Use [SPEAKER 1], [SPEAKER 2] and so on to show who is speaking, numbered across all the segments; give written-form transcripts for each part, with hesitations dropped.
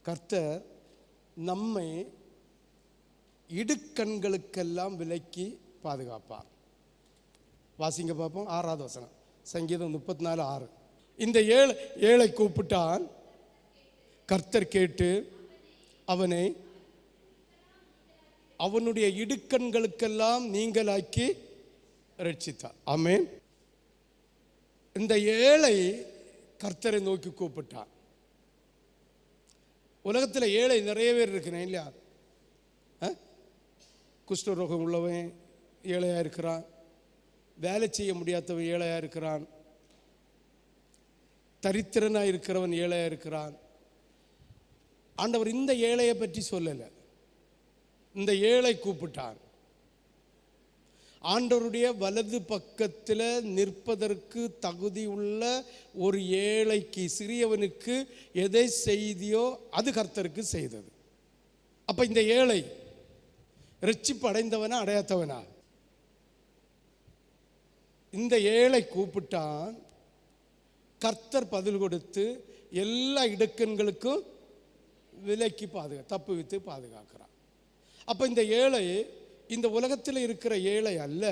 [SPEAKER 1] கர்த்தர் நம்மை இடுக்கண்களுக்கெல்லாம் விலக்கி பாதுகாப்பார். வாசிங்க பார்ப்போம். 6வது வசனம், சங்கீதம் 34:6. இந்த ஏழை கூப்பிட்டான், கர்த்தர் கேட்டு அவனை அவனுடைய இடுக்கண்களுக்கெல்லாம் நீங்களாக்கி ரட்சித்தார். ஆமென். இந்த ஏழை கர்த்தரை நோக்கி கூப்பிட்டான். உலகத்தில் ஏழை நிறைய பேர் இருக்கிறேன் இல்லையா? குஷ்டரோகம் உள்ளவன் ஏழையா இருக்கிறான், வேலை செய்ய முடியாதவன் ஏழையா இருக்கிறான், தரித்திரனாக இருக்கிறவன் ஏழையா இருக்கிறான். ஆண்டவர் இந்த ஏழையை பற்றி சொல்லலை. இந்த ஏழை கூப்பிட்டான். ஆண்டவருடைய வலது பக்கத்தில் நிற்பதற்கு தகுதி உள்ள ஒரு ஏழைக்கு, சிறியவனுக்கு எதை செய்தியோ அது கர்த்தருக்கு செய்தது. அப்ப இந்த ஏழை ரட்சிப்பு அடைந்தவனா அடையாதவனா? இந்த ஏழை கூப்பிட்டான், கர்த்தர் பதில் கொடுத்து எல்லா இடுக்கண்களுக்கும் விலக்கி தப்பு வித்து பாதுகாக்கிறான். அப்ப இந்த ஏழை இந்த உலகத்தில் இருக்கிற ஏழை அல்ல,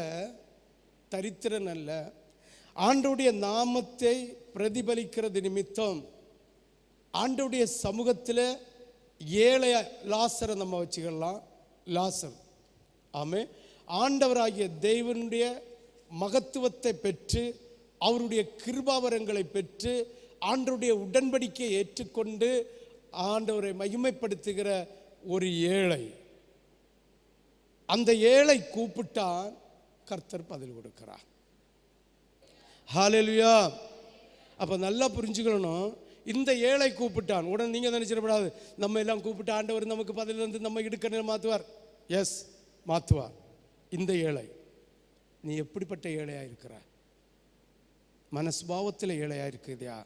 [SPEAKER 1] தரித்திரன் அல்ல. ஆண்டவருடைய நாமத்தை பிரதிபலிக்கிறது நிமித்தம் ஆண்டவருடைய சமூகத்தில் ஏழை லாசரை நம்ம வச்சுக்கலாம். லாசர், ஆமே, ஆண்டவராகிய தேவனுடைய மகத்துவத்தை பெற்று அவருடைய கிருபாவரங்களை பெற்று ஆண்டவருடைய உடன்படிக்கையை ஏற்றுக்கொண்டு ஆண்டவரை மகிமைப்படுத்துகிற ஒரு ஏழை. அந்த ஏழை கூப்பிட்டான், கர்த்தர் பதில் கொடுக்கிறார். ஹல்லேலூயா. அப்ப நல்லா புரிஞ்சுக்கணும். இந்த ஏழை கூப்பிட்டான். உடனே நீங்க நினைச்சிடக்கூடாது, நம்ம எல்லாம் கூப்பிட்டு ஆண்டவர் நமக்கு பதில் வந்து நம்ம இடுக்கண்ணில் மாற்றுவார். எஸ், மாற்றுவார். இந்த ஏழை, நீ எப்படிப்பட்ட ஏழையா இருக்கிற? மனஸ்பாவத்தில் ஏழையா இருக்குதா?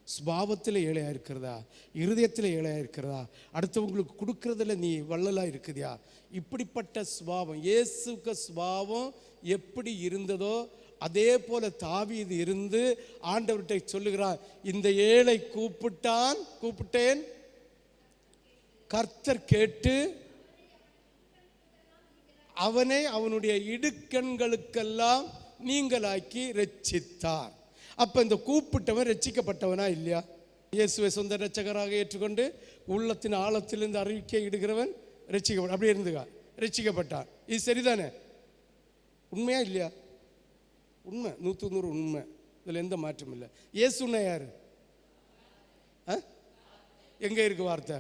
[SPEAKER 1] ஸ்பாவத்தில் ஏழையா இருக்கிறதா? இருதயத்தில் ஏழையா இருக்கிறதா? அடுத்தவங்களுக்கு கொடுக்கறதுல நீ வள்ளலா இருக்குதியா? இப்படிப்பட்ட ஸ்பாவம், இயேசுக்கு ஸ்பாவம் எப்படி இருந்ததோ அதே போல தாவீது இருந்து ஆண்டவர்கிட்ட சொல்லுகிறார், இந்த ஏழை கூப்பிட்டேன், கர்த்தர் கேட்டு அவனை அவனுடைய இடுக்கண்களுக்கெல்லாம் நீங்களாக்கி ரட்சித்தார். அப்ப இந்த கூப்பிட்டவன் ரட்சிக்கப்பட்டவனா இல்லையா? இயேசுவை சொந்த ரட்சகராக ஏற்றுக்கொண்டு உள்ளத்தின் ஆழத்திலிருந்து அறிக்கை இடுகிறவன் ரட்சிக்கப்பட்ட, அப்படியே இருந்துக்கா, ரட்சிக்கப்பட்டான். இது சரிதானே? உண்மையா இல்லையா? உண்மை, 100 உண்மை. இதில் எந்த மாற்றம் இல்லை. இயேசுன்னா யாரு? எங்க இருக்கு வார்த்தை?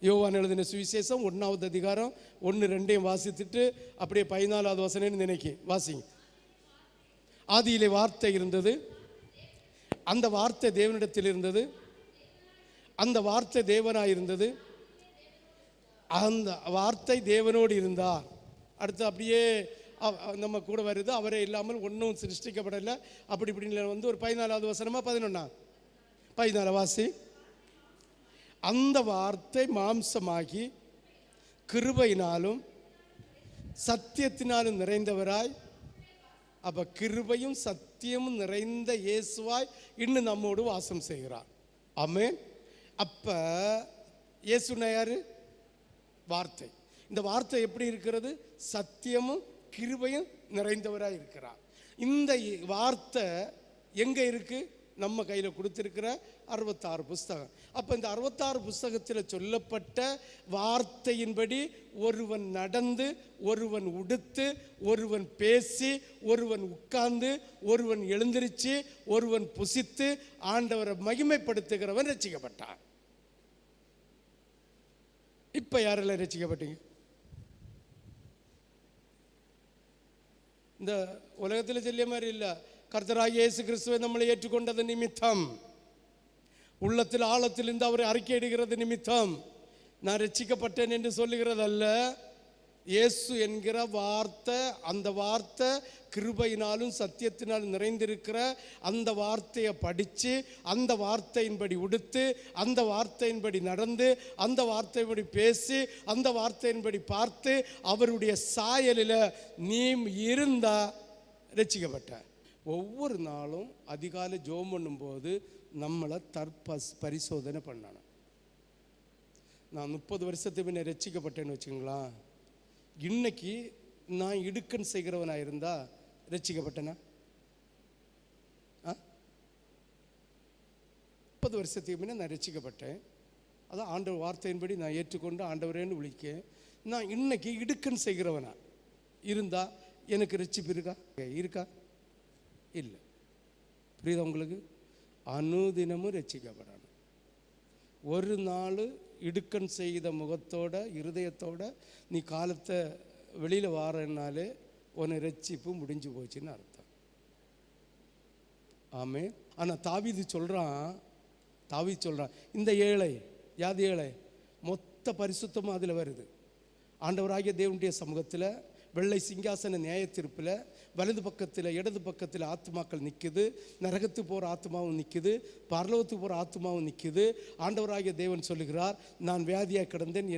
[SPEAKER 1] யோவான் எழுதின சுவிசேஷம் 1வது அதிகாரம் 1-2 வாசித்துட்டு அப்படியே 14வது வசனம் நினைக்கி வாசிங்க. ஆதியிலே வார்த்தை இருந்தது, அந்த வார்த்தை தேவனிடத்தில் இருந்தது, அந்த வார்த்தை தேவனாய் இருந்தது, அந்த வார்த்தை தேவனோடு இருந்தார். அடுத்து அப்படியே நம்ம கூட வருது, அவரே இல்லாமல் ஒன்றும் சிருஷ்டிக்கப்படலை. அப்படி இப்படின்னு வந்து ஒரு 14வது வசனமா 14 வாசி. அந்த வார்த்தை மாம்சமாகி கிருபையினாலும் சத்தியத்தினாலும் நிறைந்தவராய், அப்ப கிருபையும் சத்தியமும் நிறைந்த இயேசுவாய் இன்னும் நம்மோடு வாசம் செய்கிறார். ஆமென். அப்ப இயேசுனா யாரு? வார்த்தை. இந்த வார்த்தை எப்படி இருக்கிறது? சத்தியமும் கிருபையும் நிறைந்தவராய் இருக்கிறார். இந்த வார்த்தை எங்க இருக்கு? நம்ம கையில் கொடுத்திருக்கிற 66 புஸ்தகம். அப்ப இந்த 66 புஸ்தகத்தில் சொல்லப்பட்ட வார்த்தையின்படி ஒருவன் நடந்து, ஒருவன் உடுத்து, ஒருவன் பேசி, ஒருவன் உட்கார்ந்து, ஒருவன் எழுந்திருச்சு, ஒருவன் புசித்து ஆண்டவரை மகிமைப்படுத்துகிறவன் ரட்சிக்கப்பட்டான். இப்ப யாரெல்லாம் ரட்சிக்கப்பட்டீங்க? இந்த உலகத்தில் சொல்லிய மாதிரி இல்லை. கர்த்தராகிய இயேசு கிறிஸ்துவை நம்மளை ஏற்றுக்கொண்டது நிமித்தம், உள்ளத்தில் ஆழத்தில் இருந்து அவரை அறிக்கையிடுகிறது நிமித்தம் நான் ரட்சிக்கப்பட்டேன் என்று சொல்லுகிறதல்ல. இயேசு என்கிற வார்த்தை, அந்த வார்த்தை கிருபையினாலும் சத்தியத்தினாலும் நிறைந்திருக்கிற அந்த வார்த்தையை படித்து, அந்த வார்த்தையின்படி உடுத்து, அந்த வார்த்தையின்படி நடந்து, அந்த வார்த்தையின்படி பேசி, அந்த வார்த்தையின்படி பார்த்து அவருடைய சாயலில் நீ இருந்தா ரட்சிக்கப்பட்ட. ஒவ்வொரு நாளும் அதிகாலை ஜெபம் பண்ணும்போது நம்மளை பரிசோதனை பண்ணணும். நான் 30 வருஷத்துக்கு முன்னே ரட்சிக்கப்பட்டேன்னு வச்சுங்களா, இன்னைக்கு நான் இடுக்கன் செய்கிறவனாக இருந்தால் ரட்சிக்கப்பட்டேனா? 30 வருஷத்துக்கு முன்னே நான் ரட்சிக்கப்பட்டேன். அதான் ஆண்டவர் வார்த்தையின்படி நான் ஏற்றுக்கொண்டு ஆண்டவரேன்னு விழிக்கேன். நான் இன்னைக்கு இடுக்கன் செய்கிறவனா இருந்தால் எனக்கு ரட்சிப்பு இருக்கா? இல்லை. புரியுதா உங்களுக்கு? அனுதினமும் ரட்சிக்கப்படணும். ஒரு நாள் இடுக்கன் செய்த முகத்தோட இருதயத்தோட நீ காலத்தை வெளியில் வாரனாலே உன்னை ரட்சிப்பு முடிஞ்சு போச்சுன்னு அர்த்தம். ஆமே. ஆனால் தாவீது சொல்கிறான், இந்த ஏழை யாது ஏழை மொத்த பரிசுத்தமும் அதில் வருது. ஆண்டவராகிய தேவனுடைய சமூகத்தில் வெள்ளை சிங்காசன நியாய தீர்ப்பில் வலது பக்கத்தில் இடது பக்கத்தில் ஆத்மாக்கள் நிற்குது. நரகத்துக்கு போகிற ஆத்மாவும் நிற்குது, பரலோகத்துக்கு போகிற ஆத்மாவும் நிற்குது. ஆண்டவராகிய தேவன் சொல்லுகிறார், நான் வியாதியாக கிடந்தேன்,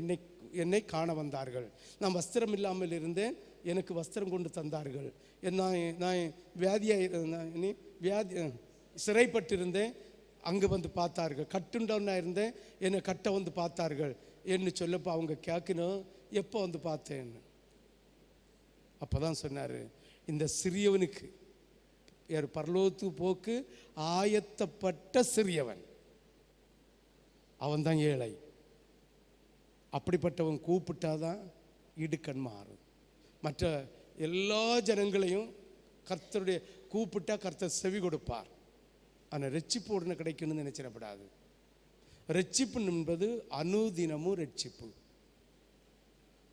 [SPEAKER 1] என்னை காண வந்தார்கள். நான் வஸ்திரம் இல்லாமல் இருந்தேன், எனக்கு வஸ்திரம் கொண்டு தந்தார்கள். நான் வியாதி சிறைப்பட்டிருந்தேன், அங்கே வந்து பார்த்தார்கள். கட்டுண்டவனாக இருந்தேன், என்னை கட்ட வந்து பார்த்தார்கள் என்று சொல்லப்போ அவங்க கேட்கணும், எப்போ வந்து பார்த்தேன்னு. அப்போ தான் சொன்னார், இந்த சிறியவனுக்கு யார் பரலோகத்து போக்கு ஆயத்தப்பட்ட சிறியவன் அவன் தான் ஏழை. அப்படிப்பட்டவன் கூப்பிட்டாதான் இடுக்கண் மாறும். மற்ற எல்லா ஜனங்களையும் கர்த்தருடைய கூப்பிட்டா கர்த்தர் செவி கொடுப்பார். ஆனால் ரட்சிப்பு உடனே கிடைக்கணும்னு நினைச்சிடப்படாது. ரட்சிப்பு என்பது அனுதினமும் ரட்சிப்பு.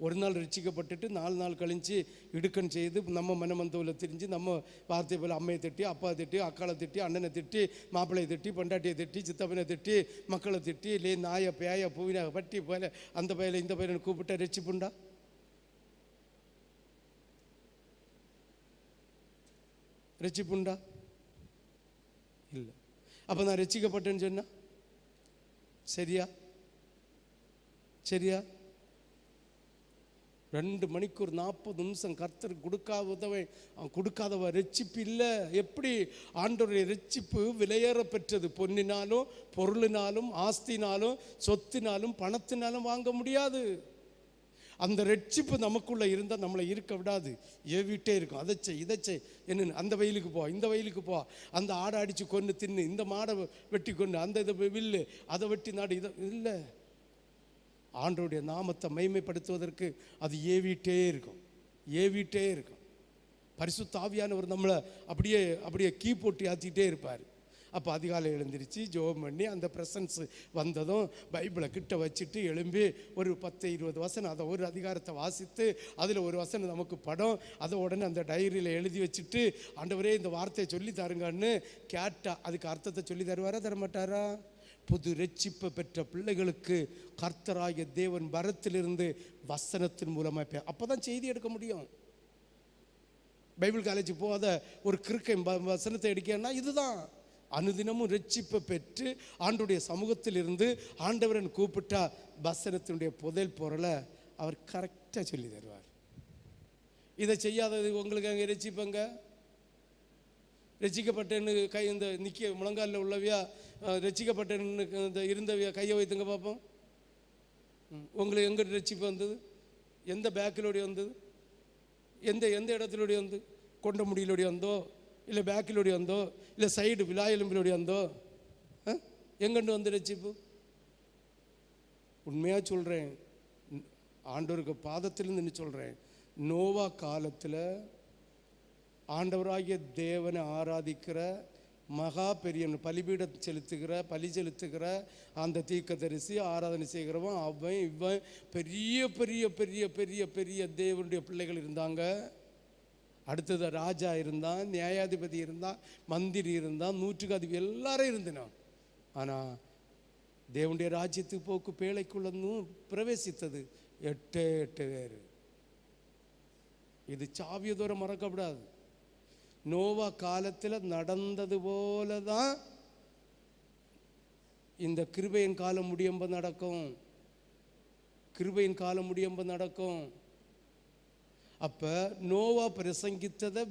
[SPEAKER 1] ஒரு நாள் ரட்சிக்கப்பட்டுட்டு 4 நாள் கழிஞ்சு இடுக்கன் செய்து நம்ம மனமந்தவில் திரிஞ்சு நம்ம வார்த்தை போல் அம்மையை திட்டி, அப்பா திட்டி, அக்காளை திட்டி, அண்ணனை திட்டி, மாப்பிள்ளையை திட்டி, பொண்டாட்டியை திட்டி, சித்தப்பனை திட்டி, மக்களை திட்டி, இல்லை நாயை பேய பூவின பட்டி போல அந்த பயில இந்த பயில கூப்பிட்டா ரட்சிப்புண்டா? ரட்சிப்புண்டா? இல்லை. அப்போ நான் ரட்சிக்கப்பட்டேன்னு சொன்னா சரியா? 2 மணிக்கூர் 40 நிமிஷம் கர்த்தருக்கு கொடுக்காதவ ரட்சிப்பு இல்லை. எப்படி? ஆண்டவருடைய ரட்சிப்பு விலையேற பெற்றது. பொன்னினாலும் பொருளினாலும் ஆஸ்தினாலும் சொத்தினாலும் பணத்தினாலும் வாங்க முடியாது. அந்த ரட்சிப்பு நமக்குள்ளே இருந்தால் நம்மளை இருக்க விடாது, ஏவிட்டே இருக்கும். அதை செய் இதை செய் என்ன, அந்த வயலுக்கு போ, இந்த வயலுக்கு போ, அந்த ஆடை அடித்து கொண்டு தின்னு, இந்த மாடை வெட்டி கொண்டு, அந்த இதை வில்லு, அதை வெட்டி நாடு, இதை இல்லை. ஆண்டவருடைய நாமத்தை மகிமைப்படுத்துவதற்கு அது ஏவிட்டே இருக்கும். பரிசுத்த ஆவியானவர் நம்மளை அப்படியே கீ போட்டு ஆற்றிக்கிட்டே இருப்பார். அப்போ அதிகாலை எழுந்திரிச்சு ஜெபம் பண்ணி அந்த ப்ரெசன்ஸ் வந்ததும் பைபிளை கிட்ட வச்சுட்டு எழும்பி ஒரு 10-20 வசனம், அதை ஒரு அதிகாரத்தை வாசித்து அதில் ஒரு வசனம் நமக்கு படம், அதை உடனே அந்த டைரியில் எழுதி வச்சுட்டு, ஆண்டவரே இந்த வார்த்தையை சொல்லி தருங்கன்னு கேட்டால் அதுக்கு அர்த்தத்தை சொல்லி தருவாரா தரமாட்டாரா? புது ரட்சிப்பை பெற்ற பிள்ளைகளுக்கு கர்த்தராகிய தேவன் வரத்திலிருந்து வசனத்தின் மூலமாக அப்போ தான் செய்தி எடுக்க முடியும். பைபிள் காலேஜ் போகாத ஒரு கிறுக்கை வசனத்தை எடுக்கன்னா இதுதான். அனுதினமும் ரட்சிப்பை பெற்று ஆண்டுடைய சமூகத்தில் இருந்து ஆண்டவரன் கூப்பிட்டா வசனத்தினுடைய புதைல் பொருளை அவர் கரெக்டாக சொல்லி தருவார். இதை செய்யாதது உங்களுக்கு அங்கே ரட்சிப்பங்க. ரட்சிக்கப்பட்டேன்னு கை இந்த நிற்க முழங்காலில் உள்ளவியா ரட்சிக்கப்பட்டேன்னு இந்த இருந்தவியா கையை வைத்துங்க பார்ப்போம். உங்களுக்கு எங்கே ரட்சிப்பு வந்தது? எந்த பேக்கிலோடைய வந்தது? எந்த இடத்துலோடைய வந்து? கொண்ட முடியலோடைய வந்தோ, இல்லை பேக்கிலோடைய வந்தோ, இல்லை சைடு விழாயெலும்பிலோடைய வந்தோ? எங்கண்டு வந்து ரட்சிப்பு? உண்மையாக சொல்கிறேன், ஆண்டவருக்கு பாதத்திலிருந்து சொல்கிறேன், நோவா காலத்தில் ஆண்டவராகிய தேவனை ஆராதிக்கிற மகா பெரிய பலிபீடம் பலி செலுத்துகிற அந்த தீர்க்கதரிசி ஆராதனை செய்கிறவன் அவன் இவன் பெரிய பெரிய பெரிய பெரிய பெரிய தேவனுடைய பிள்ளைகள் இருந்தாங்க. அடுத்தது ராஜா இருந்தான், நியாயாதிபதி இருந்தான், மந்திரி இருந்தான், நூற்றுக்கு எல்லாரும் இருந்தனான். ஆனால் தேவனுடைய ராஜ்யத்துக்கு போக்கு பேழைக்குள்ளதும் பிரவேசித்தது 8 பேர். இது சாவிய தூரம் மறக்கப்படாது. நோவா காலத்தில் நடந்தது போல தான் இந்த கிருபையின் காலம் முடியும்போது நடக்கும். கிருபையின் காலம் முடியும்போது நடக்கும். அப்போ நோவா பிரசங்கித்ததை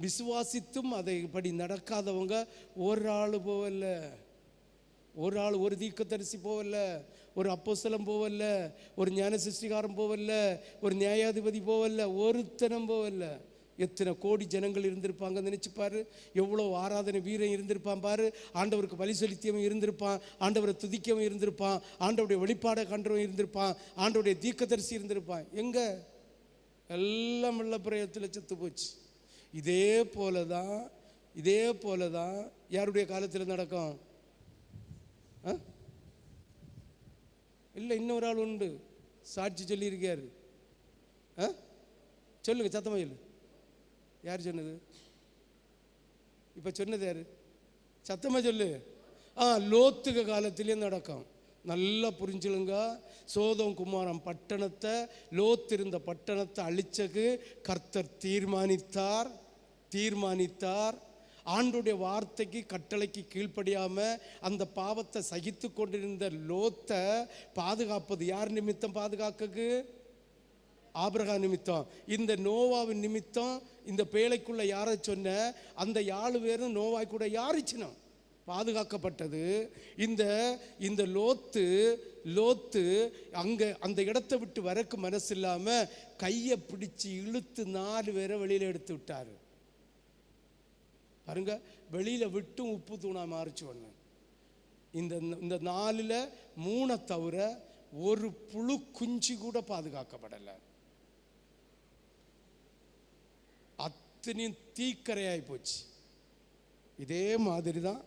[SPEAKER 1] விசுவாசித்தும் அதை இப்படி நடக்காதவங்க ஒரு ஆள் போகல, ஒரு ஆள், ஒரு தீர்க்கதரிசி போவல்ல, ஒரு அப்போஸ்தலன் போவல்ல, ஒரு ஞான சிருஷ்டிகாரன் போவல்ல, ஒரு நியாயாதிபதி போவல்ல, ஒருத்தனம் போவல்ல. எத்தனை கோடி ஜனங்கள் இருந்திருப்பாங்க நினைச்சு பாரு. எவ்வளோ ஆராதனை வீரன் இருந்திருப்பான் பாரு. ஆண்டவருக்கு பலி செலுத்தியவன் இருந்திருப்பான், ஆண்டவரை துதிக்கவன் இருந்திருப்பான், ஆண்டவருடைய வெளிப்பாடை கண்டவன் இருந்திருப்பான், ஆண்டவருடைய தீர்க்கதரிசி இருந்திருப்பான். எங்க எல்லாம் உள்ள பிரயத்தில் செத்து போச்சு. இதே போல தான் யாருடைய காலத்தில் நடக்கும்? இல்லை, இன்னொரு ஆள் உண்டு, சாட்சி சொல்லியிருக்காரு. சொல்லுங்க, சத்தமாக சொல்லு. யார் சொன்னது? இப்போ சொன்னது யாரு? சத்தமாக சொல்லு. லோத்துக காலத்திலே நடக்கும். நல்லா புரிஞ்சுலுங்க. சோதம் குமாரம் பட்டணத்தை, லோத்து இருந்த பட்டணத்தை அழிச்சக்கு கர்த்தர் தீர்மானித்தார். ஆண்டுடைய வார்த்தைக்கு கட்டளைக்கு கீழ்ப்படியாம அந்த பாவத்தை சகித்து கொண்டிருந்த லோத்தை பாதுகாப்பது யார் நிமித்தம்? பாதுகாக்கு ஆபிரகாம் நிமித்தம். இந்த நோவாவின் நிமித்தம் இந்த பேழைக்குள்ள யாரை சொன்ன அந்த 7 பேரும் நோவாய் கூட யாரிச்சினோம் பாதுகாக்கப்பட்டது. இந்த லோத்து அங்க அந்த இடத்தை விட்டு வரக்கு மனசு இல்லாம கையை பிடிச்சு இழுத்து 4 பேரை வெளியில எடுத்து விட்டாரு. பாருங்க, வெளியில விட்டும் உப்பு தூணா மாறிச்சு ஒண்ணு. இந்த 4ல் 3 தவிர ஒரு புழு குஞ்சு கூட பாதுகாக்கப்படலை. அத்தனையும் தீக்கரையாய் போச்சு. இதே மாதிரி தான்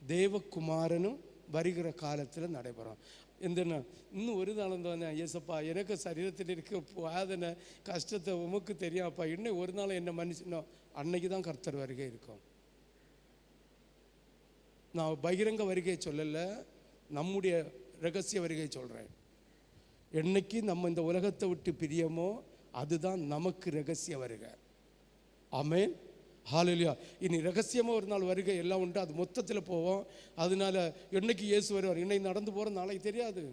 [SPEAKER 1] தேவகுமாரனும் வருகிற காலத்தில் நடைபெறும். இன்னும் ஒரு நாள் தானே, ஏசப்பா எனக்கு சரீரத்தில் இருக்க வேதனை கஷ்டத்தை உமக்கு தெரியாப்பா, இன்னும் ஒரு நாள் என்ன மன்னிச்சணும். அன்னைக்கு தான் கர்த்தர் வருகை இருக்கும். நான் பகிரங்க வருகை சொல்லலை, நம்முடைய ரகசிய வருகை சொல்கிறேன். என்னைக்கு நம்ம இந்த உலகத்தை விட்டு பிரியமோ அதுதான் நமக்கு ரகசிய வருகை. ஆமென், ஹல்லேலூயா. இனி ரகசியமாக ஒரு நாள் வருகை எல்லாம் உண்டு, அது மொத்தத்தில் போவோம். அதனால என்னைக்கு இயேசு வருவார்? இன்னைக்கு நடந்து போகிற நாளைக்கு தெரியாது.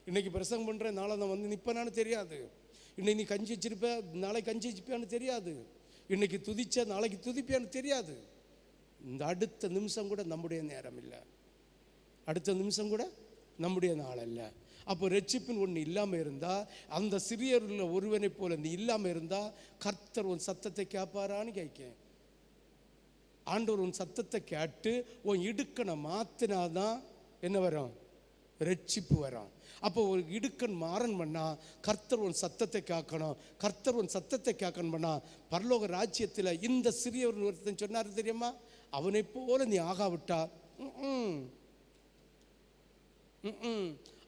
[SPEAKER 1] இன்னைக்கு பிரசங்கம் பண்ணுறேன், நாளை நான் வந்து நிற்பேனான்னு தெரியாது. இன்னைக்கு நீ கஞ்சி வச்சிருப்ப, நாளைக்கு கஞ்சி வச்சுப்பியான்னு தெரியாது. இன்னைக்கு துதிச்ச நாளைக்கு துதிப்பியான்னு தெரியாது. இந்த அடுத்த நிமிஷம் கூட நம்முடைய நேரம் இல்லை, அடுத்த நிமிஷம் கூட நம்முடைய நாள் அல்ல. அப்போ ரட்சிப்பின் ஒன்று இல்லாமல் இருந்தால், அந்த சிறியரில் ஒருவனை போல நீ இல்லாமல் இருந்தால், கர்த்தர் உன் சத்தத்தை கேட்பாரான்னு கேட்கேன். ஆண்டவர் உன் சத்தத்தை கேட்டு உன் இடுக்கனை மாற்றினாதான் என்ன வரும்? ரட்சிப்பு வரும். அப்போ ஒரு இடுக்கன் மாறன் பண்ணா கர்த்தர் உன் சத்தத்தை கேட்கணும். கர்த்தர் உன் சத்தத்தை கேட்கணும் பண்ணா பரலோக ராஜ்யத்தில் இந்த சிறியவர் ஒருத்தன் சொன்னார் தெரியுமா, அவனை போல நீ ஆகாவிட்டா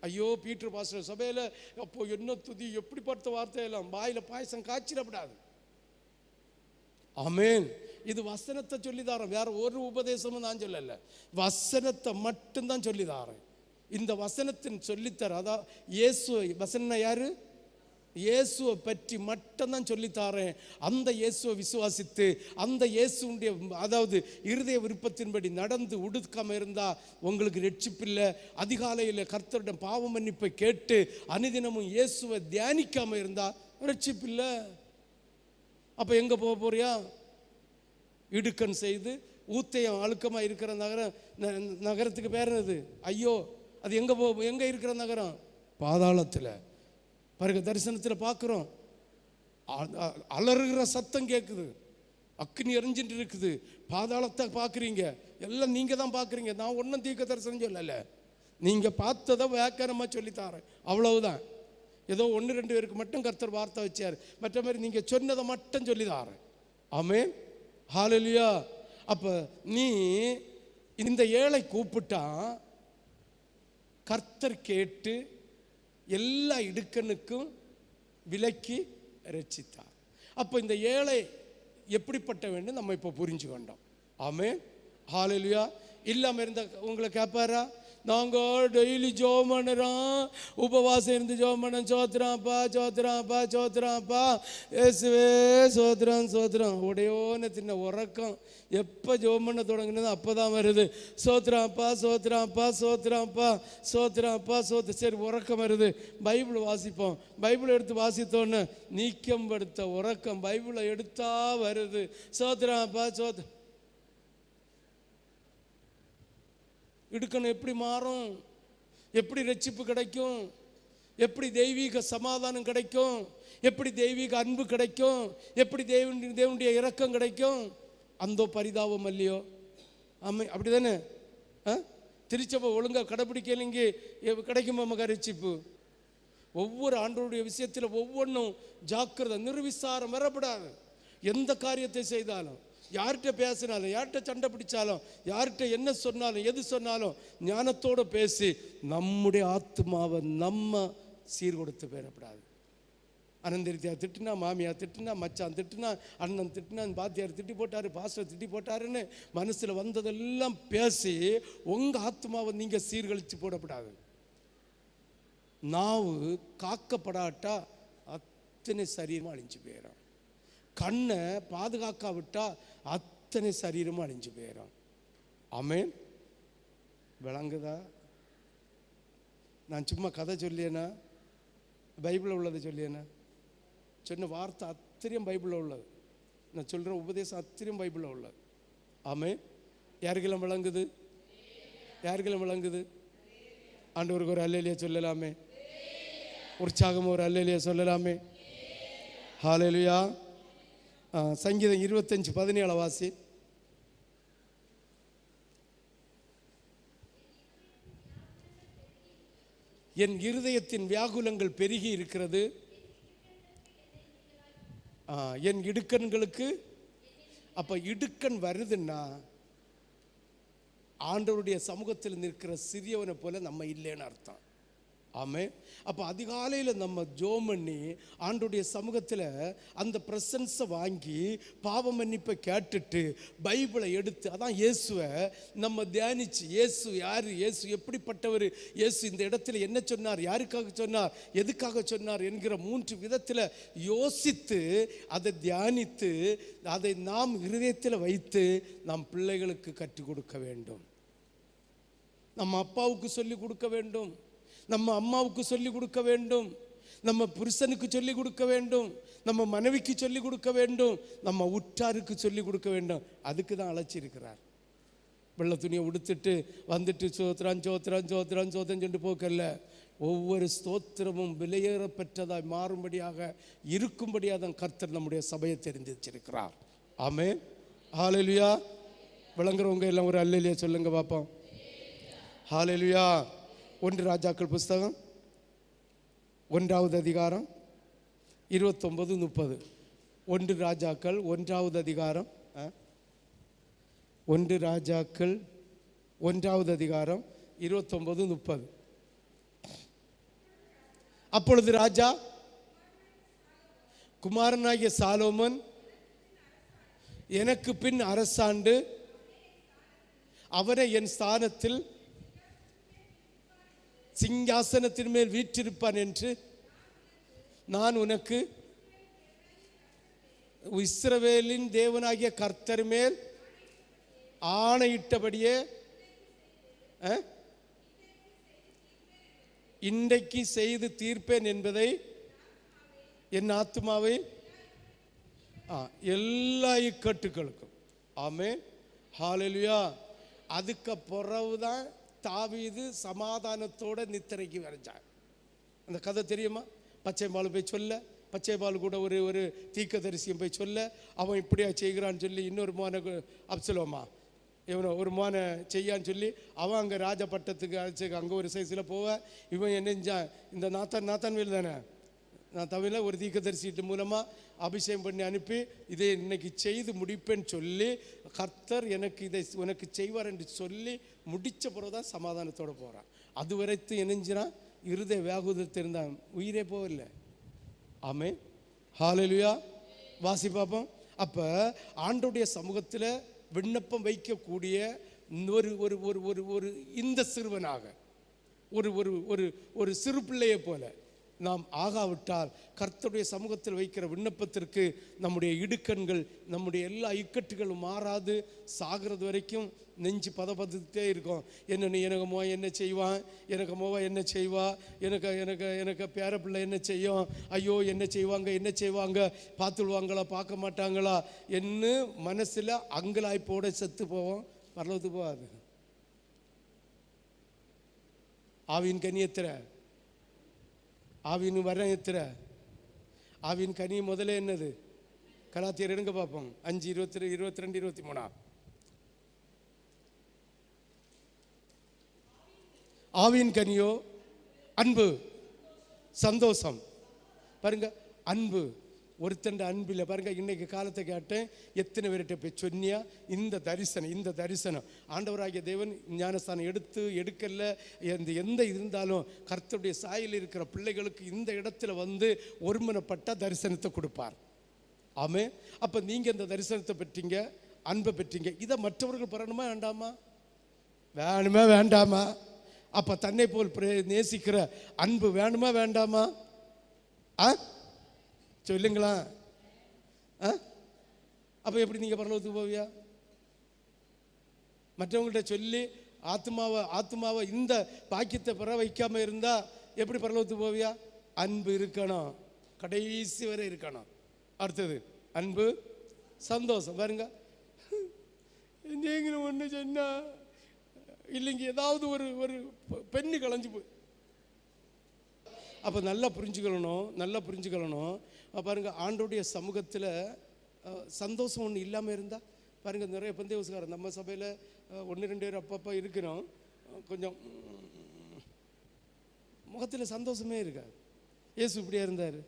[SPEAKER 1] ஐயோ பீட்டர் பாஸ்டர் சபையில் அப்போ என்ன துதி, எப்படிப்பட்ட வார்த்தையெல்லாம் வாயில் பாயசம் காய்ச்சிடப்படாது. ஆமென். இது வசனத்தை சொல்லிதாரேன், வேற ஒரு உபதேசமும் நான் சொல்லல, வசனத்தை மட்டும்தான் சொல்லிதாரேன். இந்த வசனத்தின் சொல்லித்தர, அதான் இயேசு வசனம் யாரு? இயேசுவை பற்றி மட்டும்தான் சொல்லித்தாரேன். அந்த இயேசுவை விசுவாசித்து அந்த இயேசுடைய அதாவது இருதய விருப்பத்தின்படி நடந்து உடுக்காம இருந்தா உங்களுக்கு ரட்சிப்பில்லை. அதிகாலையில் கர்த்தருடைய பாவ மன்னிப்பை கேட்டு அனுதினமும் இயேசுவை தியானிக்காம இருந்தா ரட்சிப்பில்லை. அப்ப எங்க போக போறியா? இடுக்கன் செய்து ஊத்தையம் அழுக்கமாக இருக்கிற நகரத்துக்கு பேர் என்னது? ஐயோ, அது எங்க இருக்கிற நகரம்? பாதாளத்தில். பாருங்க, தரிசனத்தில் பார்க்குறோம், அலறுகிற சத்தம் கேட்குது, அக்னி எரிஞ்சிட்டு இருக்குது, பாதாளத்தை பார்க்குறீங்க, எல்லாம் நீங்கள் தான் பார்க்குறீங்க. நான் ஒன்றும் தீர்க்க தரிசனம் சொல்லலை, நீங்கள் பார்த்ததை வியாக்கியானமாக சொல்லித்தாரேன், அவ்வளவுதான். ஏதோ 1-2 பேருக்கு மட்டும் கர்த்தர் வார்த்தை வச்சார், மற்ற மாதிரி நீங்கள் சொன்னதை மட்டும் சொல்லித்தாரேன். ஆமென், ஹல்லேலூயா. அப்போ நீ இந்த ஏழை கூப்பிட்டா கர்த்தர் கேட்டு எல்லா இடுக்கனுக்கும் விலக்கி ரட்சித்தார். அப்போ இந்த ஏழை எப்படிப்பட்ட வேண்டும் நம்ம இப்போ புரிஞ்சு கொண்டோம். ஆமென், ஹல்லேலூயா. இல்லாமல் இருந்த உங்களை கேட்பாரா? நாங்கள் டெய்லி ஜோம் பண்ணுறோம், உபவாசம் இருந்து ஜோம் பண்ண, சோத்துறான்ப்பா சோத்துறான்ப்பா சோத்துறான்ப்பா, இயேசுவே சோத்துறான் சோத்துறான். உடையோன்னு தின்ன உறக்கம் எப்போ ஜோம் பண்ண தொடங்கினது அப்போ தான் வருது. சோத்துறான்ப்பா சோத்துறான்ப்பா சோத்துறான்ப்பா சோத்துறான்ப்பா சோத்து. சரி, உறக்கம் வருது, பைபிள் வாசிப்போம். பைபிள் எடுத்து வாசித்தோன்னு நீக்கம் படுத்த உறக்கம் பைபிளை எடுத்தா வருது. சோத்துறான்ப்பா சோத்து. இடுக்கணும் எப்படி மாறும்? எப்படி ரட்சிப்பு கிடைக்கும்? எப்படி தெய்வீக சமாதானம் கிடைக்கும்? எப்படி தெய்வீக அன்பு கிடைக்கும்? எப்படி தேவனுடைய இரக்கம் கிடைக்கும்? அந்த பரிதாபம் இல்லையோ? ஆமாம், அப்படி தானே? திருச்சபை ஒழுங்காக கடைப்பிடிக்கலைங்க கிடைக்குமா மக ரட்சிப்பு? ஒவ்வொரு ஆண்டவருடைய விஷயத்தில் ஒவ்வொன்றும் ஜாக்கிரதை, நிர்விசாரம் வரப்படாது. எந்த காரியத்தை செய்தாலும், யார்கிட்ட பேசினாலும், யார்கிட்ட சண்டை பிடிச்சாலும், யார்கிட்ட என்ன சொன்னாலும், எது சொன்னாலும் ஞானத்தோடு பேசி நம்முடைய ஆத்மாவை நம்ம சீர்கொடுத்து பேரப்படாது. அனந்தரித்தியா திட்டுனா, மாமியா திட்டுனா, மச்சான் திட்டுனா, அண்ணன் திட்டுனா, பாத்தியார் திட்டி போட்டார், பாஸ்டர் திட்டி போட்டாருன்னு மனசில் வந்ததெல்லாம் பேசி உங்கள் ஆத்மாவை நீங்கள் சீர்கழித்து போடப்படாது. நாவு காக்கப்படாட்டா அத்தனை சரீரமாக அழிஞ்சு போயிடும். கண்ணை பாதுகாக்காவிட்டா அத்தனை சரீரமாக அழிஞ்சு போயிடும். ஆமென். விளங்குதா? நான் சும்மா கதை சொல்லியேனா? பைபிளில் உள்ளதை சொல்லியேனா? சொன்ன வார்த்தை அத்திரியம் பைபிளில் உள்ளது. நான் சொல்கிற உபதேசம் அத்திரியம் பைபிளில் உள்ளது. ஆமென். யாருக்கெல்லாம் விளங்குது? யாருக்கெல்லாம் விளங்குது? ஆண்டவருக்கு ஒரு அல்லேலியா சொல்லலாமே, உற்சாகம் ஒரு அல்லேலியா சொல்லலாமே. ஹல்லேலூயா. சங்கீதம் 25:17 வாசி. என் இருதயத்தின் வியாகுலங்கள் பெருகி இருக்கிறது, என் இடுக்கண்களுக்கு. அப்ப இடுக்கண் வருதுன்னா ஆண்டவருடைய சமூகத்தில் நிற்கிற சிறியவனை போல நம்ம இல்லைன்னு அர்த்தம். ஆமென். அப்போ அதிகாலையில் நம்ம ஜெபம் பண்ணி ஆண்டவருடைய சமூகத்தில் அந்த பிரசன்ஸை வாங்கி பாவ மன்னிப்பை கேட்டுட்டு பைபிளை எடுத்து, அதான் இயேசுவை நம்ம தியானிச்சு, இயேசு யார், இயேசு எப்படிப்பட்டவர், இயேசு இந்த இடத்துல என்ன சொன்னார், யாருக்காக சொன்னார், எதுக்காக சொன்னார் என்கிற 3 விதத்தில் யோசித்து அதை தியானித்து அதை நாம் இருதயத்தில் வைத்து நம் பிள்ளைகளுக்கு கற்றுக் கொடுக்க வேண்டும். நம்ம அப்பாவுக்கு சொல்லி கொடுக்க வேண்டும், நம்ம அம்மாவுக்கு சொல்லி கொடுக்க வேண்டும், நம்ம புருஷனுக்கு சொல்லி கொடுக்க வேண்டும், நம்ம மனைவிக்கு சொல்லி கொடுக்க வேண்டும், நம்ம உற்றாருக்கு சொல்லி கொடுக்க வேண்டும். அதுக்கு தான் அழைச்சிருக்கிறார். வெள்ளை துணியை உடுத்துட்டு வந்துட்டு சோத்திரான் சோத்திரான் சோத்திரான் சோத்திரம் சொல்லிட்டு போக்கல்ல. ஒவ்வொரு ஸ்தோத்திரமும் விலையேறப்பெற்றதாய் மாறும்படியாக இருக்கும்படியாக தான் கர்த்தர் நம்முடைய சபையை தெரிஞ்சு வச்சிருக்கிறார். ஆமென். ஹல்லேலூயா. விளங்குறவங்க எல்லாம் ஒரு அல்லேலூயா சொல்லுங்க பாப்போம். ஹல்லேலூயா. 1 ராஜாக்கள் புஸ்தகம் 1வது அதிகாரம் 29-30. 1 ராஜாக்கள் 1வது அதிகாரம் 1 ராஜாக்கள் 1வது அதிகாரம் 29-30. அப்பொழுது ராஜா குமாரனாகிய சாலோமன் எனக்கு பின் அரசாண்டு அவனை என் ஸ்தானத்தில் சிங்காசனத்தின் மேல் வீற்றிருப்பான் என்று நான் உனக்கு இஸ்ரவேலின் தேவனாகிய கர்த்தர் மேல் ஆணையிட்டபடியே இன்றைக்கு செய்து தீர்ப்பேன் என்பதை என் ஆத்துமாவை எல்லா இக்கட்டுகளுக்கும். ஆமென். ஹல்லேலூயா. அதுக்கு பிறகுதான் தாவீது சமாதானத்தோட நித்திரைக்கு வரைஞ்சான். அந்த கதை தெரியுமா? பச்சைபாலு போய் சொல்ல, பச்சைபாலு கூட ஒரு தீர்க்கதரிசியம் போய் சொல்ல, அவன் இப்படியா செய்கிறான்னு சொல்லி இன்னொரு மோனை அப்சலோமா இவனை ஒரு மோனை செய்யான்னு சொல்லி அவன் அங்கே ராஜபட்டத்துக்கு அழைச்சி அங்கே ஒரு சைஸில் போவ. இவன் என்னஞ்சான், இந்த நாத்தான் வேல் தானே, நான் தமிழில் ஒரு தீர்க்கதரிசிட்டு மூலமாக அபிஷேகம் பண்ணி அனுப்பி இதை இன்னைக்கு செய்து முடிப்பேன்னு சொல்லி கர்த்தர் எனக்கு இதை உனக்கு செய்வார் என்று சொல்லி முடித்த பிறகுதான் சமாதானத்தோடு போகிறான். அது வரைக்கும் இணைஞ்சினான், இருதய வியாகுதத்தில் இருந்தான், உயிரே போகல. ஆமென். ஹல்லேலூயா. வாசி பார்ப்போம். அப்போ ஆண்டவருடைய சமூகத்தில் விண்ணப்பம் வைக்கக்கூடிய ஒரு ஒரு ஒரு ஒரு ஒரு இந்த சிறுவனாக ஒரு ஒரு ஒரு ஒரு சிறு பிள்ளையை போல நாம் ஆகாவிட்டால் கர்த்தருடைய சமூகத்தில் வைக்கிற விண்ணப்பத்திற்கு நம்முடைய இடுக்கண்கள், நம்முடைய எல்லா இக்கட்டுகளும் மாறாது சாகிறது வரைக்கும் நெஞ்சு பதப்பதே இருக்கும். எனக்கு மோ என்ன செய்வான், எனக்கு மோவா என்ன செய்வா, எனக்கு எனக்கு எனக்கு பேரப்பிள்ளை என்ன செய்யும், ஐயோ என்ன செய்வாங்க பார்த்துடுவாங்களா பார்க்க மாட்டாங்களா என்ன மனசில் அங்கலாய்ப்போட செத்து போவோம். பரலோகத்துக்கு போகாது. ஆவியின் கனி எத்தனை? ஆவியின் வரம் எத்தனை? ஆவியின் கனி முதல்ல என்னது? கலாத்தியர் எடுங்க பார்ப்போம். 5:22-23. ஆவியின் கனியோ அன்பு, சந்தோஷம். பாருங்க, அன்பு. ஒருத்தண்ட அன்பில் பாருங்க. இன்னைக்கு காலத்தை கேட்டேன், எத்தனை பேர்கிட்ட போய் சொன்னியா இந்த தரிசனம் ஆண்டவராகிய தேவன் ஞானஸ்தானம் எடுக்கல எந்த இருந்தாலும் கர்த்தருடைய சாயலில் இருக்கிற பிள்ளைகளுக்கு இந்த இடத்துல வந்து ஒருமனப்பட்ட தரிசனத்தை கொடுப்பார். ஆமே. அப்போ நீங்கள் இந்த தரிசனத்தை பெற்றீங்க, அன்பை பெற்றீங்க. இதை மற்றவர்கள் பெறணுமா வேண்டாமா? வேணுமா வேண்டாமா? அப்போ தன்னை போல் நேசிக்கிற அன்பு வேணுமா வேண்டாமா? சொல்லுங்களா? அப்போ எப்படி நீங்கள் பரலோகத்துக்கு போவியா? மற்றவங்கள்ட்ட சொல்லி ஆத்மாவை இந்த பாக்கியத்தை பெற வைக்காம இருந்தா எப்படி பரலோகத்துக்கு போவியா? அன்பு இருக்கணும், கடைசி வரை இருக்கணும். அடுத்தது அன்பு, சந்தோஷம். பாருங்க, நீங்களும் ஒன்று சொன்னா இல்லைங்க, ஏதாவது ஒரு பெண்ணு களைஞ்சு போய். அப்போ நல்லா புரிஞ்சுக்கணும். பாருங்க, ஆண்டோடைய சமூகத்தில் சந்தோஷம் ஒன்று இல்லாமல் இருந்தால் பாருங்க, நிறைய பந்தேவசக்காரன் நம்ம சபையில் 1-2 பேர் அப்பப்போ இருக்கிறோம், கொஞ்சம் முகத்தில் சந்தோஷமே இருக்காது. இயேசு இப்படியா இருந்தார்?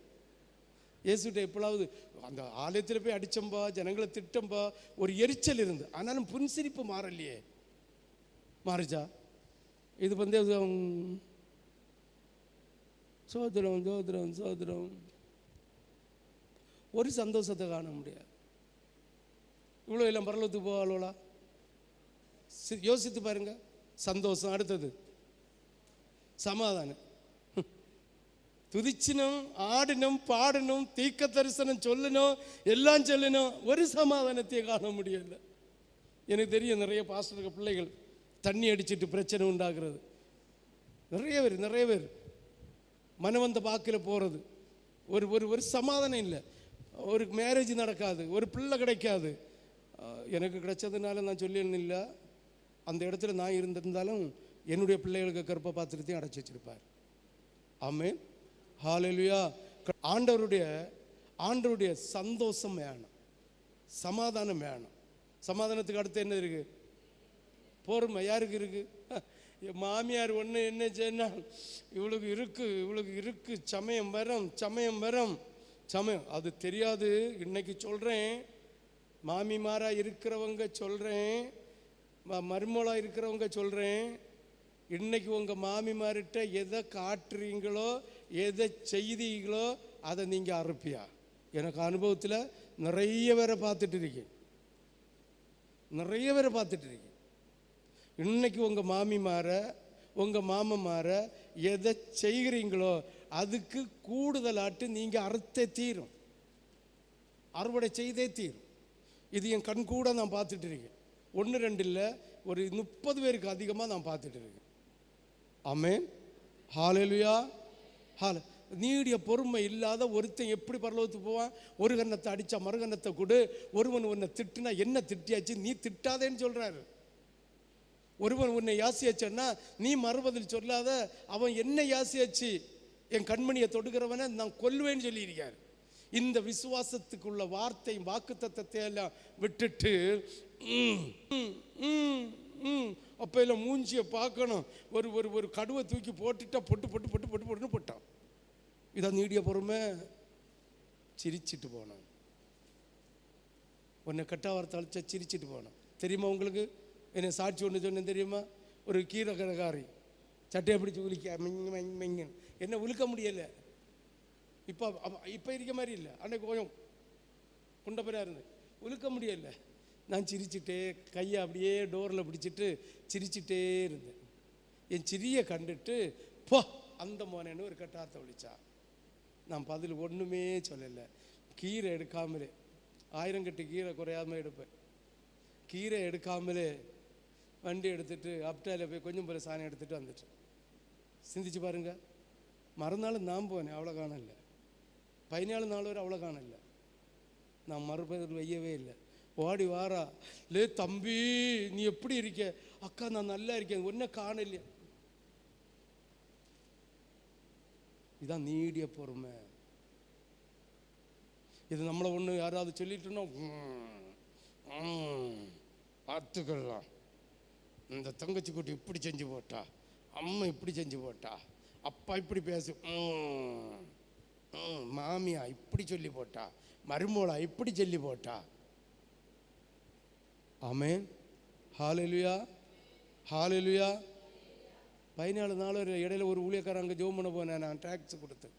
[SPEAKER 1] இயேசுகிட்ட எப்பொழுது அந்த ஆலயத்தில் போய் அடித்தம்பா, ஜனங்களை திட்டம்பா, ஒரு எரிச்சல் இருந்து, ஆனாலும் புன்சிரிப்பு மாறலையே. மாறிச்சா? இது பந்தேவம் சோதரம் ஒரு சந்தோஷத்தை காண முடியாது. இவ்வளோ எல்லாம் பரலோகத்துக்கு போவாளோளா? யோசித்து பாருங்க. சந்தோஷம். அடுத்தது சமாதானம். துதிச்சினும் ஆடினும் பாடணும், தீர்க்க தரிசனம் சொல்லணும், எல்லாம் சொல்லணும், ஒரு சமாதானத்தை காண முடியல. எனக்கு தெரியும் நிறைய பாஸ்டருக்கு பிள்ளைகள் தண்ணி அடிச்சுட்டு பிரச்சனை உண்டாகிறது. நிறைய பேர் மனவந்த பாக்கில் போகிறது. ஒரு சமாதானம் இல்லை, ஒரு மேரேஜ் நடக்காது, ஒரு பிள்ளை கிடைக்காது. எனக்கு கிடைச்சதுனால நான் சொல்லியிருந்தில்ல, அந்த இடத்துல நான் இருந்திருந்தாலும் என்னுடைய பிள்ளைகளுக்கு கற்ப பாத்திரத்தையும் அடைச்சி வச்சிருப்பார். ஆமென், ஹல்லேலூயா. ஆண்டவருடைய சந்தோஷம் வேணும், சமாதானம் வேணும். சமாதானத்துக்கு அடுத்து என்ன இருக்கு? பொறுமை. யாருக்கு இருக்கு? மாமியார் ஒன்று என்ன செய்யனா, இவளுக்கு இருக்கு சமயம் வரும். அது தெரியாது. இன்னைக்கு சொல்கிறேன், மாமிமாரா இருக்கிறவங்க சொல்கிறேன், மருமோளாக இருக்கிறவங்க சொல்கிறேன், இன்னைக்கு உங்கள் மாமிமார்கிட்ட எதை காட்டுறீங்களோ, எதை செய்தீங்களோ அதை நீங்கள் அறுப்பியா. எனக்கு அனுபவத்தில் நிறைய பேரை பார்த்துட்டு இருக்கேன். இன்னைக்கு உங்கள் மாமிமார, உங்கள் மாமமார எதை செய்கிறீங்களோ அதுக்கு கூடுதலாட்டு நீங்கள் அறுவடை செய்தே தீரும். இது என் கண் கூட நான் பார்த்துட்டு இருக்கேன். 1-2 இல்லை, ஒரு 30 பேருக்கு அதிகமாக நான் பார்த்துட்டு இருக்கேன். ஆமென், ஹல்லேலூயா. நீடிய பொறுமை இல்லாத ஒருத்தன் எப்படி பரலோகத்துக்கு போவான்? ஒரு கன்னத்தை அடித்தா மறுகன்னத்தை கொடு. ஒருவன் உன்னை திட்டுனா என்ன திட்டியாச்சு, நீ திட்டாதேன்னு சொல்கிறாரு. ஒருவன் உன்னை யாசியாச்சன்னா நீ மறுபதில் சொல்லாத, அவன் என்ன யாசியாச்சு, என் கண்மணியை தொடுகிறவனை நான் கொல்லுவேன்னு சொல்லியிருக்கார். இந்த விசுவாசத்துக்குள்ள வார்த்தை வாக்குத்தத்தத்தை எல்லாம் விட்டுட்டு அப்போ எல்லாம் மூஞ்சியை பார்க்கணும். ஒரு கடுவை தூக்கி போட்டுட்டா பொட்டு போட்டான். இதான் நீடிய பொறுமை. சிரிச்சிட்டு போனான். உன்னை கட்டா வார்த்தை அழைச்சா சிரிச்சிட்டு போனான். தெரியுமா உங்களுக்கு? என்ன சாட்சி ஒன்று சொன்னேன் தெரியுமா? ஒரு கீரை கடைக்காரி சட்டையை பிடிச்சி உலிக்க என்ன உலுக்க முடியலை. இப்போ இருக்க மாதிரி இல்லை, அன்னைக்கு கொஞ்சம் குண்டப்பராக இருந்து உலுக்க முடியலை. நான் சிரிச்சுட்டே கையை அப்படியே டோரில் பிடிச்சிட்டு சிரிச்சிட்டே இருந்தேன். என் சிறிய கண்டுட்டு போ அந்த மோனேன்னு ஒரு கட்டாரத்தை ஒழிச்சா. நான் பதில் ஒன்றுமே சொல்லலை. கீரை எடுக்காமலே 1000 கட்டு கீரை குறையாமல் எடுப்பேன். கீரை எடுக்காமலே வண்டி எடுத்துகிட்டு அப்டாயில் போய் கொஞ்சம் போல சாணம் எடுத்துகிட்டு வந்துட்டேன். சிந்திச்சு பாருங்க. மறுநாள் நான் போனேன், அவ்வளோ காணல. 14 நாள் வரை அவ்வளோ காணல. நான் மறுபதில் வையவே இல்லை. ஓடி வாரா, லே தம்பி நீ எப்படி இருக்க? அக்கா நான் நல்லா இருக்கேன், ஒன்றை காணலையே. இதுதான் நீடிய பொறுமை. இது நம்மளை ஒன்று யாராவது சொல்லிட்டோன்னா பார்த்துக்கலாம், இந்த தங்கச்சி குட்டி இப்படி செஞ்சு போட்டா, அம்மா இப்படி செஞ்சு போட்டா, அப்பா இப்படி பேசு, மாமியா இப்படி சொல்லி போட்டா, மருமோளா இப்படி சொல்லி போட்டா. ஆமென், ஹல்லேலூயா, ஹல்லேலூயா. 14 நாள் இடையில ஒரு ஊழியக்காரன் அங்கே ஜோம் பண்ண போனேன், நான் டேக்ஸ் கொடுத்து.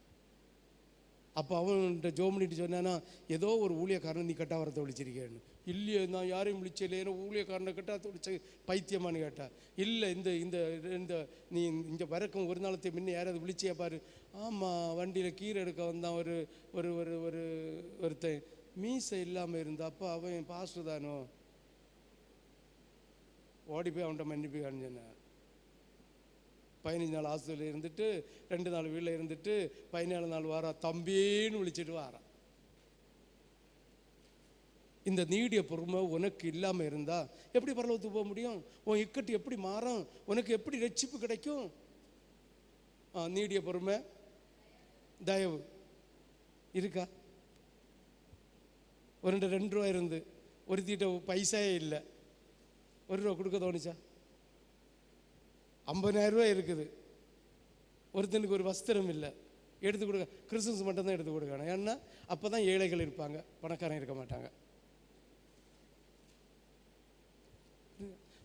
[SPEAKER 1] அப்போ அவன்கிட்ட ஜோம் பண்ணிட்டு சொன்னானா, ஏதோ ஒரு ஊழியக்காரன் நீ கட்டாவரத்தை விழிச்சிருக்கேன்னு. இல்லையே, நான் யாரையும் விழிச்சல, ஏன்னா ஊழியக்காரனை கட்டாத்த விழிச்ச பைத்தியமானு கேட்டா. இல்லை, இந்த இந்த இந்த நீ இங்கே வரக்கும் ஒரு நாளத்தை முன்ன யாராவது விழிச்சியா பாரு. ஆமாம், வண்டியில் கீரை எடுக்க வந்தான் ஒரு ஒரு ஒரு ஒரு ஒருத்தன், மீசை இல்லாமல் இருந்தா. அப்போ அவன் பாஸ்டர் தானோ, ஓடி போய் அவன்கிட்ட மன்னிப்பு காணிச்சேன். 15 நாள் ஹாஸ்டலில் இருந்துட்டு 2 நாள் வீட்டில் இருந்துட்டு 17 நாள் வாரா, தம்பின்னு விழிச்சிட்டு வாரான். இந்த நீடிய பொறுமை உனக்கு இல்லாமல் இருந்தா எப்படி பரலோகத்துக்கு போக முடியும்? உன் இக்கட்டு எப்படி மாறும்? உனக்கு எப்படி ரட்சிப்பு கிடைக்கும்? நீடிய பொறுமை, தயவு இருக்கா? ஒரு 2 ரூபா இருந்து ஒருத்திட்ட பைசாயே இல்லை, 1 ரூபா கொடுக்க தோணுச்சா? 50,000 ரூபாய் இருக்குது, ஒருத்தனுக்கு ஒரு வஸ்திரம் இல்லை, எடுத்து கொடுக்க. கிறிஸ்துமஸ் மட்டும்தான் எடுத்து கொடுக்கணும். ஏன்னா அப்போ தான் ஏழைகள் இருப்பாங்க, பணக்காரன் இருக்க மாட்டாங்க.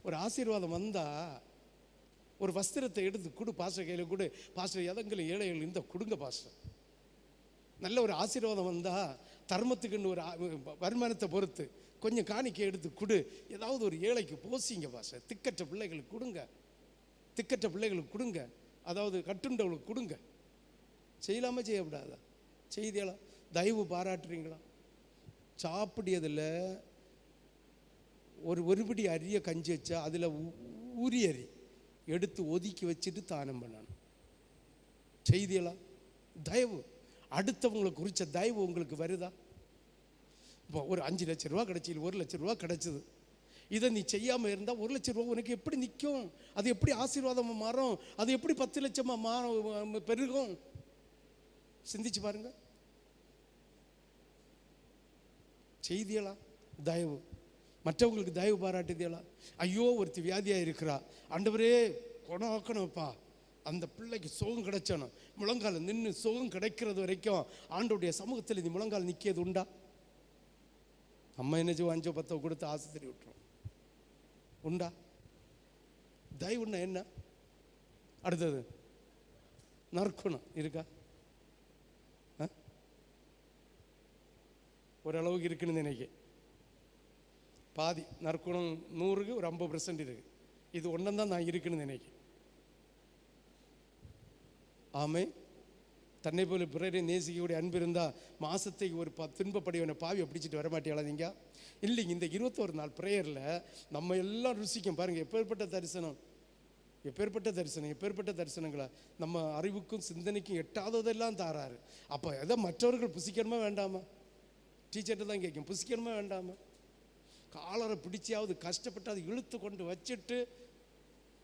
[SPEAKER 1] ஒரு ஆசீர்வாதம் வந்தால் ஒரு வஸ்திரத்தை எடுத்து கொடு, பாஸ்டர் கையில் கொடு. பாஸ்டர் எதங்களும் ஏழைகள் இந்த கொடுங்க பாஸ்டர். நல்ல ஒரு ஆசீர்வாதம் வந்தால் தர்மத்துக்குன்னு ஒரு வருமானத்தை பொறுத்து கொஞ்சம் காணிக்கை எடுத்து கொடு. ஏதாவது ஒரு ஏழைக்கு போசிங்க பாஸ்டர், திக்கற்ற பிள்ளைகளுக்கு கொடுங்க, திக்கற்ற பிள்ளைகளுக்கு கொடுங்க, அதாவது கட்டுண்டவளுக்கு கொடுங்க. செய்யலாமா செய்யக்கூடாதா? செய்தியாளா? தயவு பாராட்டுறீங்களா? சாப்பிடியதில் ஒருபடி அரிய கஞ்சி வச்சா அதில் ஊறி அரி எடுத்து ஒதுக்கி வச்சுட்டு தானம் பண்ணணும். செய்தியலா? தயவு, அடுத்தவங்களை குறித்த தயவு உங்களுக்கு வருதா? இப்போ ஒரு 5 லட்சம் ரூபா கிடைச்சி, 1 லட்சம் ரூபா கிடைச்சிது. இதை நீ செய்யாமல் இருந்தால் 1 லட்சம் ரூபா உனக்கு எப்படி நிற்கும்? அது எப்படி ஆசீர்வாதமாக மாறும்? அது எப்படி 10 லட்சமாக பெருகும்? சிந்திச்சு பாருங்க. செய்தியலா? தயவு, மற்றவங்களுக்கு தயவு பாராட்டுதியலா? ஐயோ, ஒருத்தி வியாதியாக இருக்கிறா, ஆண்டவரே குணமாக்கணும்ப்பா, அந்த பிள்ளைக்கு சுகம் கிடைச்சணும். முழங்கால் நின்று சுகம் கிடைக்கிறது வரைக்கும் ஆண்டோடைய சமூகத்தில் நீ முழங்கால் நிற்கிறது உண்டா? அம்மா என்னச்சோ 5 10 கொடுத்து ஆஸ்பத்திரி விட்டுரும், உண்டா? தயவுன்னா என்ன? அடுத்தது நற்குணம் இருக்கா? ஓரளவுக்கு இருக்குன்னு நினைக்க. பாதி நற்குணம் 100க்கு ஒரு 50% இருக்கு. இது ஒன்றும் தான் நான் இருக்குன்னு நினைக்க. ஆமே, தன்னை போல பிறரை நேசிக்கக்கூடிய அன்பு இருந்தால் மாதத்துக்கு ஒரு துன்பப்படையவனை பாவியை பிடிச்சிட்டு வரமாட்டியாளா நீங்க? இல்லைங்க, இந்த 21 நாள் ப்ரேயரில் நம்ம எல்லாம் ருசிக்கும் பாருங்கள். எப்பேற்பட்ட தரிசனம், எப்பேற்பட்ட தரிசனம், எப்பேற்பட்ட தரிசனங்களா! நம்ம அறிவுக்கும் சிந்தனைக்கும் எட்டாததெல்லாம் தாராரு. அப்போ எதை மற்றவர்கள் புசிக்கணுமா வேண்டாமா? டீச்சர்கிட்ட தான் கேட்கும், புசிக்கணுமா வேண்டாமா? காலரை பிடிச்சியாவது கஷ்டப்பட்டு அதை இழுத்து கொண்டு வச்சுட்டு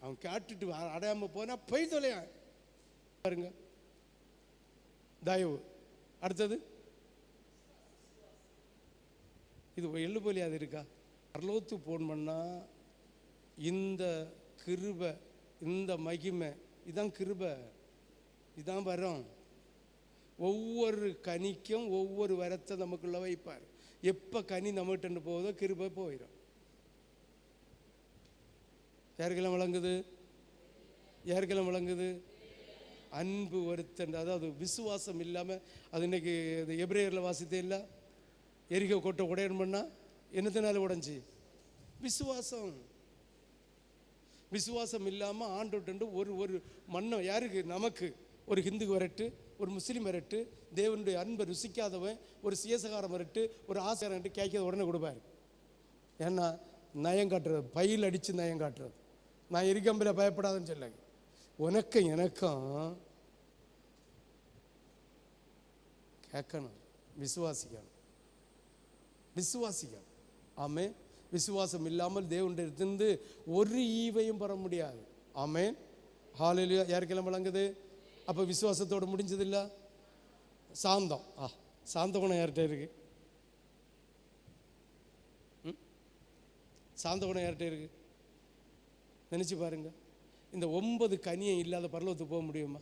[SPEAKER 1] அவன் கேட்டுட்டு அடையாமல் போனால் போய் தொலையா பாருங்க. தயவு. அடுத்தது இது எள்ளு போலி அது இருக்கா? பரலோகத்து போன் பண்ணால் இந்த கிருபை, இந்த மகிமை, இதான் கிருபை, இதான் வரம். ஒவ்வொரு கனிக்கும் ஒவ்வொரு வரத்தை நமக்குள்ள வைப்பார். எப்போ கனி நம்மகிட்ட போகுதோ கிருபை போயிடும். யாருக்கெல்லாம் வழங்குது? யாருக்கெல்லாம் வழங்குது? அன்பு ஒருத்தன், அதாவது விசுவாசம் இல்லாமல், அது இன்னைக்கு எபிரேயரில் வாசித்தே இல்லை, எரிகோ கொட்டை உடையணும் பண்ணால் என்னத்தினால உடைஞ்சி? விசுவாசம். விசுவாசம் இல்லாமல் ஆண்டு ஒரு மண்ணம் யாருக்கு? நமக்கு. ஒரு ஹிந்து வரட்டு, ஒரு முஸ்லீம் வரட்டு, தேவனுடைய அன்பை ருசிக்காதவன், ஒரு சியசகாரம் வரட்டு, ஒரு ஆசாரட்டு கேட்காத உடனே கொடுப்பாரு. ஏன்னா நயம் காட்டுறது, பையில் அடித்து நயம் காட்டுறது. நான் எரிகம்பில் பயப்படாதுன்னு சொல்லாங்க. உனக்கும் எனக்கும் கேட்கணும், விசுவாசிக்கணும், விசுவாசிக்கணும். ஆமே, விசுவாசம் இல்லாமல் தேவனிடத்திலிருந்து ஒரு ஈவையும் பெற முடியாது. ஆமே, ஹல்லேலூயா. யாருக்கெல்லாம் வழங்குது? அப்போ விசுவாசத்தோடு முடிஞ்சதில்ல. சாந்தம், சாந்த குணம் யார்கிட்ட இருக்கு? சாந்த குணம் யார்கிட்ட இருக்கு? நினச்சி பாருங்க. இந்த 9 கனியை இல்லாத பரலோகத்துக்கு போக முடியுமா?